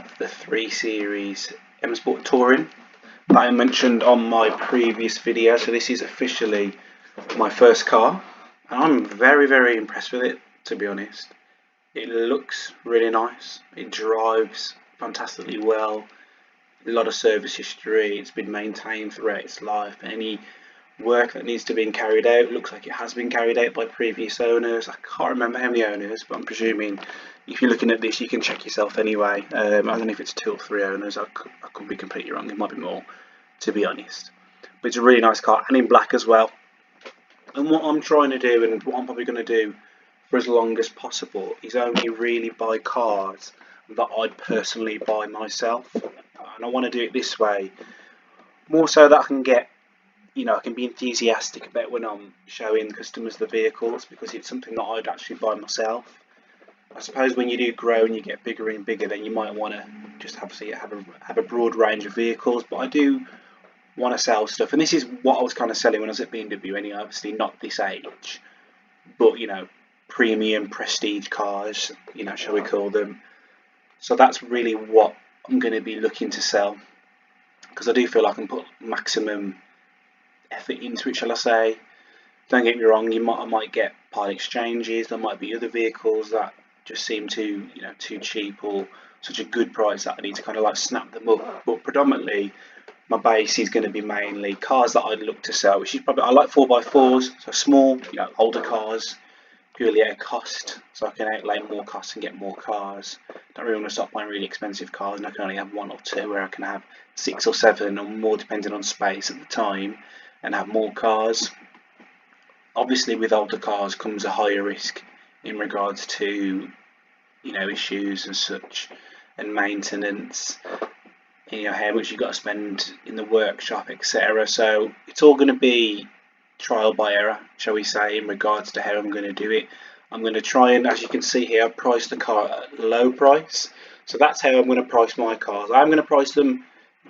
have the 3 Series M Sport Touring that I mentioned on my previous video. So this is officially my first car, and I'm very impressed with it, to be honest. It looks really nice, it drives fantastically well, a lot of service history, it's been maintained throughout its life. Any work that needs to be carried out looks like it has been carried out by previous owners. I can't remember how many owners, but I'm presuming if you're looking at this you can check yourself anyway. I don't know if it's 2 or 3 owners, I could be completely wrong, it might be more, to be honest. But it's a really nice car, and in black as well. And what I'm trying to do, and what I'm probably going to do for as long as possible, is only really buy cars that I'd personally buy myself. And I want to do it this way, more so that I can get, I can be enthusiastic about when I'm showing customers the vehicles, because it's something that I'd actually buy myself. I suppose when you do grow and you get bigger and bigger, then you might want to just have a broad range of vehicles. But I do want to sell stuff, and this is what I was kind of selling when I was at BMW anyway. Obviously not this age, but premium prestige cars, shall we call them. So that's really what I'm going to be looking to sell, because I do feel I can put maximum effort into it, shall I say. Don't get me wrong, I might get part exchanges, there might be other vehicles that just seem too cheap or such a good price that I need to kind of like snap them up. But predominantly my base is going to be mainly cars that I'd look to sell, which is probably, I like 4x4s, so small, older cars, purely at a cost, so I can outlay more costs and get more cars. Don't really want to stop buying really expensive cars, and I can only have 1 or 2, where I can have 6 or 7 or more depending on space at the time, and have more cars. Obviously with older cars comes a higher risk in regards to issues and such, and maintenance, how much you've got to spend in the workshop, etc. So it's all going to be trial by error, shall we say, in regards to how I'm going to do it. I'm going to try and, as you can see here, price the car at a low price. So that's how I'm going to price my cars. I'm going to price them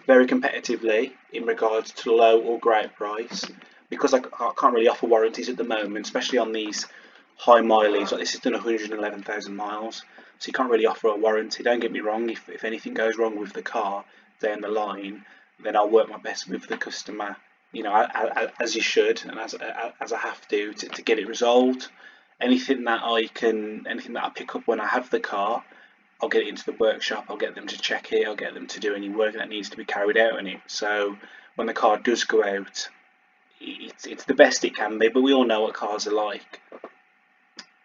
very competitively in regards to low or great price, because I can't really offer warranties at the moment, especially on these high mileage. Like this has done 111,000 miles, so you can't really offer a warranty. Don't get me wrong, if anything goes wrong with the car down the line, then I'll work my best with the customer, as you should, and as I have to get it resolved. Anything that I pick up when I have the car, I'll get it into the workshop, I'll get them to check it, I'll get them to do any work that needs to be carried out on it. So when the car does go out, it's the best it can be. But we all know what cars are like.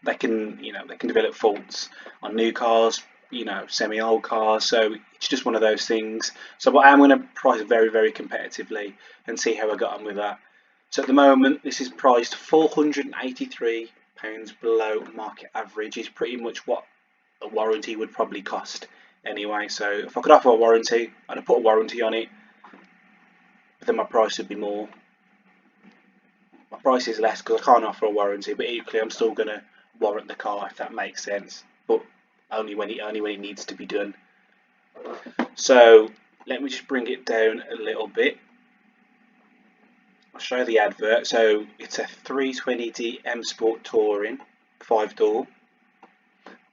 They can develop faults on new cars, semi-old cars. So it's just one of those things. So I'm going to price very competitively and see how I got on with that. So at the moment, this is priced £483 below market average. Is pretty much what a warranty would probably cost anyway. So if I could offer a warranty, I'd have put a warranty on it, but then my price would be more. My price is less because I can't offer a warranty, but equally I'm still going to warrant the car, if that makes sense, but only when it needs to be done. So let me just bring it down a little bit. I'll show you the advert. So it's a 320D M Sport Touring 5-door.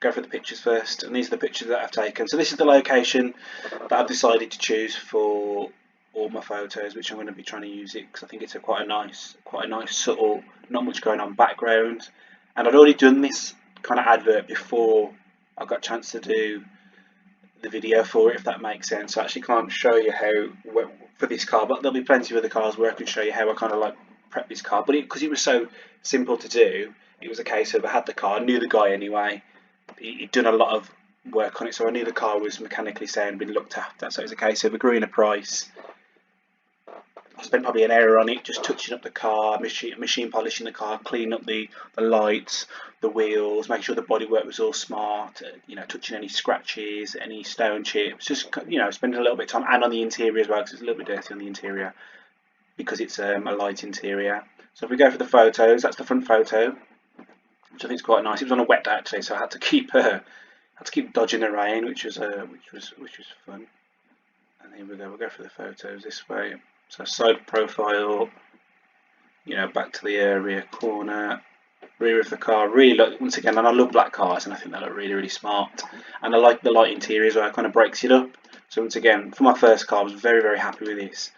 Go for the pictures first, and these are the pictures that I've taken. So this is the location that I've decided to choose for all my photos, which I'm going to be trying to use it because I think it's quite a nice subtle, not much going on background. And I'd already done this kind of advert before I got a chance to do the video for it, if that makes sense. So I actually can't show you how for this car, but there'll be plenty of other cars where I can show you how I kind of like prep this car. But because it was so simple to do, it was a case of I had the car, I knew the guy anyway. He'd done a lot of work on it, so I knew the car was mechanically sound, been looked after. So it's a case of agreeing a price. I spent probably an hour on it, just touching up the car, machine polishing the car, cleaning up the lights, the wheels, making sure the bodywork was all smart, touching any scratches, any stone chips, just spending a little bit of time, and on the interior as well, because it's a little bit dirty on the interior because it's a light interior. So if we go for the photos, that's the front photo, which I think is quite nice. It was on a wet day actually, so I had to keep dodging the rain, which was fun. And here we go. We'll go for the photos this way. So side profile, back to the area, corner, rear of the car. Really look, once again, and I love black cars, and I think they look really, really smart. And I like the light interior as well. It kind of breaks it up. So once again, for my first car, I was very, very happy with this.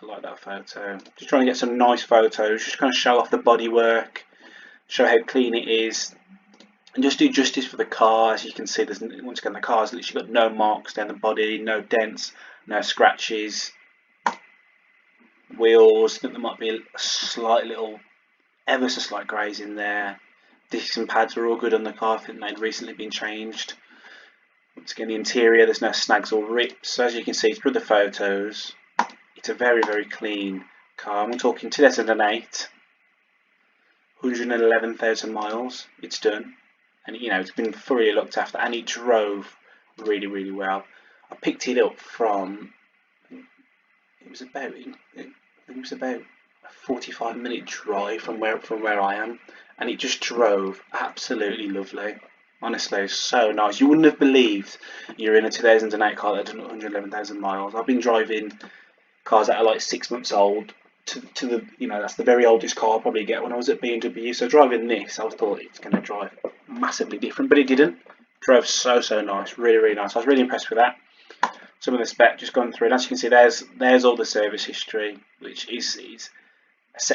I like that photo. Just trying to get some nice photos, just kind of show off the bodywork, show how clean it is, and just do justice for the car. As you can see, there's once again the car's literally got no marks down the body, no dents, no scratches. Wheels, I think there might be a slight little, ever so slight graze in there. Discs and pads are all good on the car. I think they'd recently been changed. Once again, the interior, there's no snags or rips. So as you can see through the photos, it's a very, very clean car. I'm talking 2008, 111,000 miles. It's done, and you know it's been thoroughly looked after, and it drove really, really well. I picked it up from. It was about a 45-minute drive from where I am, and it just drove absolutely lovely. Honestly, it's so nice. You wouldn't have believed you're in a 2008 car that's done 111,000 miles. I've been driving cars that are like 6 months old to the, you know, that's the very oldest car I'll probably get when I was at BMW. So driving this, I thought it's going to drive massively different, but it didn't. Drove so nice, really, really nice. I was really impressed with that. Some of the spec just gone through, and as you can see, there's all the service history, which is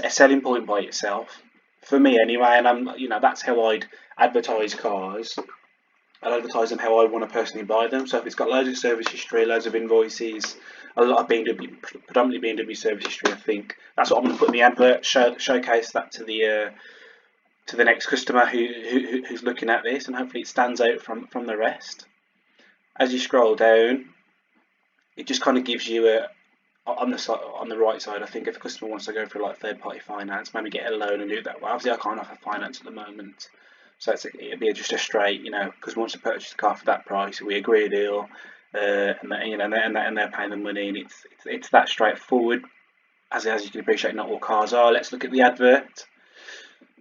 a selling point by itself for me anyway. And that's how I'd advertise cars. I'd advertise them how I want to personally buy them. So if it's got loads of service history, loads of invoices, a lot of BMW, predominantly BMW service history, I think that's what I'm going to put in the advert. Showcase that to the next customer who's looking at this, and hopefully it stands out from the rest. As you scroll down, it just kind of gives you on the right side. I think if a customer wants to go for like third-party finance, maybe get a loan and do it that way. Obviously, I can't offer finance at the moment, so it'd be just a straight, because wants to purchase the car for that price, we agree a deal, and they're paying the money, and it's that straightforward. As you can appreciate, not all cars are. Let's look at the advert.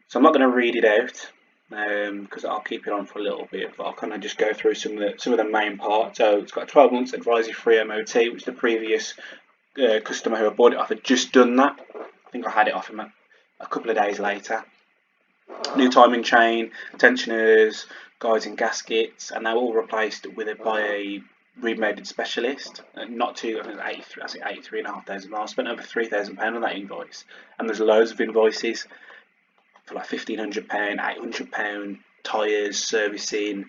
So I'm not going to read it out, because I'll keep it on for a little bit, but I'll kind of just go through some of the main parts. So it's got 12 months advisory free MOT, which the previous customer who I bought it off had just done that. I think I had it off him a couple of days later. New timing chain, tensioners, guides and gaskets, and they were all replaced by a remade specialist. Not too, I think 83,500 miles. Spent over £3,000 on that invoice, and there's loads of invoices for like £1,500, £800, tyres, servicing.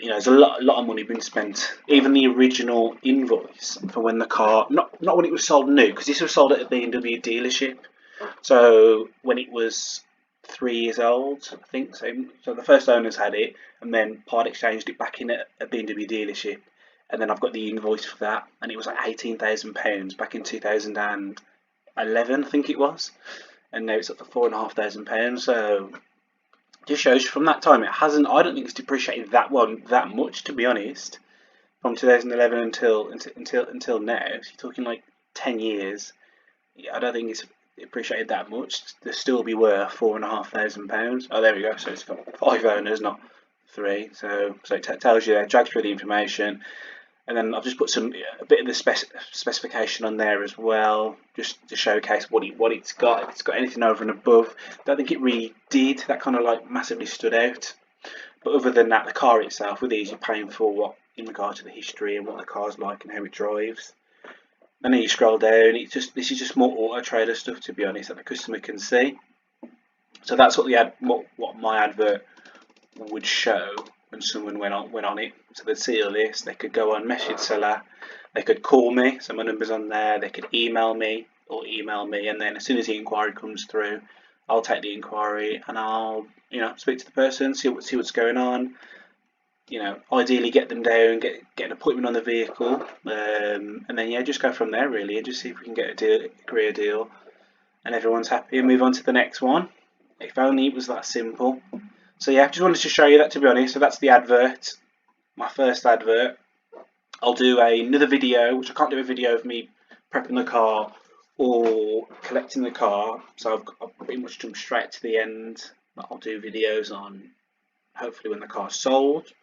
There's a lot of money being spent. Even the original invoice for when the car, not when it was sold new, because this was sold at a BMW dealership. So when it was 3 years old, I think. So the first owners had it, and then part exchanged it back in at a BMW dealership. And then I've got the invoice for that, and it was like £18,000 back in 2011, I think it was. And now it's up to £4,500. So just shows from that time I don't think it's depreciated that much, to be honest, from 2011 until now. So you're talking like 10 years. I don't think it's appreciated that much. They'll still be worth £4,500. Oh, there we go. So it's got 5 owners, not 3. So it tells you there, drags through the information. And then I've just put a bit of the specification on there as well, just to showcase what it's got. If it's got anything over and above, I don't think it really did. That kind of like massively stood out. But other than that, the car itself, with these, you're paying for what in regard to the history and what the car's like and how it drives. And then you scroll down. This is just more Auto Trader stuff, to be honest, that the customer can see. So that's what my advert would show when someone went on it. So they'd see all this, they could go on message seller, they could call me, so my number's on there, they could email me, and then as soon as the inquiry comes through, I'll take the inquiry and I'll speak to the person, see what's going on, ideally get them down, get an appointment on the vehicle, and then just go from there really, and just see if we can agree a deal, and everyone's happy and move on to the next one. If only it was that simple. So yeah, I just wanted to show you that, to be honest. So that's the advert, my first advert. I'll do another video, which I can't do a video of me prepping the car or collecting the car. So I've pretty much jumped straight to the end. But I'll do videos on hopefully when the car's sold.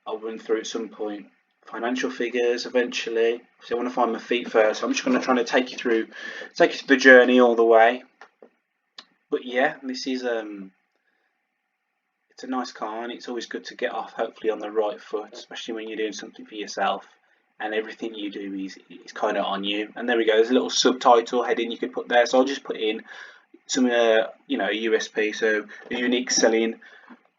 I'll run through at some point financial figures eventually. So I want to find my feet first. So I'm just going to try to take you through the journey all the way. But yeah, this is it's a nice car, and it's always good to get off hopefully on the right foot, especially when you're doing something for yourself and everything you do is kind of on you. And there we go, there's a little subtitle heading you could put there, so I'll just put in some USP, so a unique selling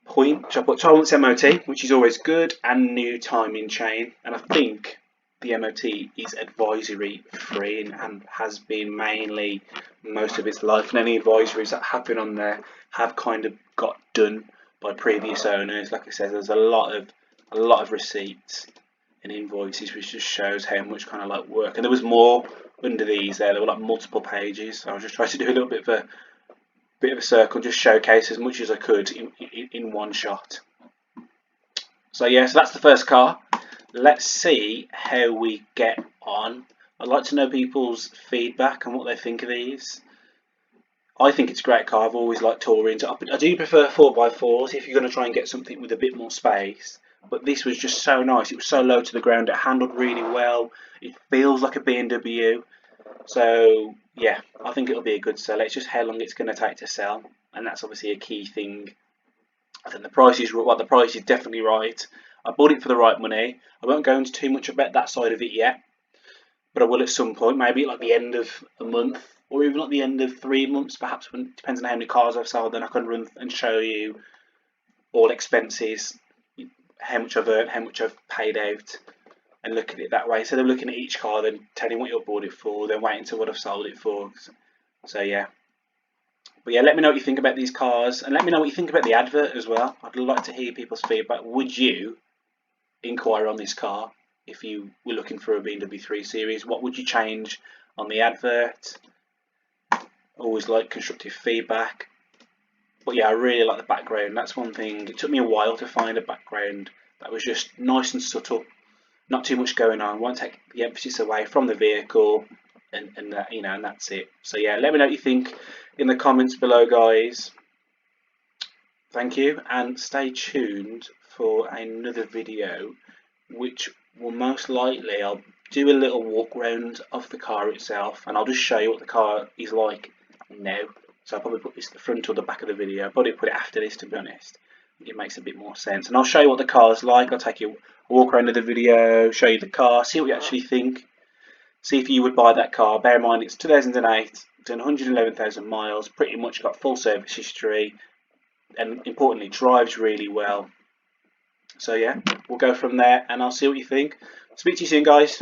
point, which I put 12 months MOT, which is always good, and new timing chain. And I think the MOT is advisory free and has been mainly most of its life, and any advisories that have been on there have kind of got done by previous owners. Like I said, there's a lot of receipts and invoices, which just shows how much kind of like work. And there was more under these there were like multiple pages, so I was just trying to do a little bit of a circle, just showcase as much as I could in one shot. So yeah, so that's the first car. Let's see how we get on. I'd like to know people's feedback and what they think of these. I think it's a great car. I've always liked Tourings. I do prefer 4x4s if you're going to try and get something with a bit more space. But this was just so nice. It was so low to the ground. It handled really well. It feels like a BMW. So yeah, I think it'll be a good sell. It's just how long it's going to take to sell, and that's obviously a key thing. I think the price is definitely right. I bought it for the right money. I won't go into too much about that side of it yet, but I will at some point, maybe at like the end of a month or even at the end of 3 months, perhaps. When it depends on how many cars I've sold, then I can run and show you all expenses, how much I've earned, how much I've paid out, and look at it that way. Instead of looking at each car, then telling what you bought it for, then waiting to what I've sold it for. So yeah. But yeah, let me know what you think about these cars, and let me know what you think about the advert as well. I'd like to hear people's feedback. Would you inquire on this car if you were looking for a BMW 3 Series? What would you change on the advert? Always like constructive feedback. But yeah, I really like the background. That's one thing. It took me a while to find a background that was just nice and subtle, not too much going on. Won't take the emphasis away from the vehicle, and that, and that's it. So yeah, let me know what you think in the comments below, guys. Thank you, and stay tuned for another video, which will most likely, I'll do a little walk round of the car itself, and I'll just show you what the car is like now. So I'll probably put this at the front or the back of the video. I'll probably put it after this, to be honest. I think it makes a bit more sense. And I'll show you what the car is like. I'll take you a walk around of the video, show you the car, see what you actually think. See if you would buy that car. Bear in mind it's 2008, done 111,000 miles, pretty much got full service history, and importantly drives really well. So yeah, we'll go from there, and I'll see what you think. Speak to you soon, guys.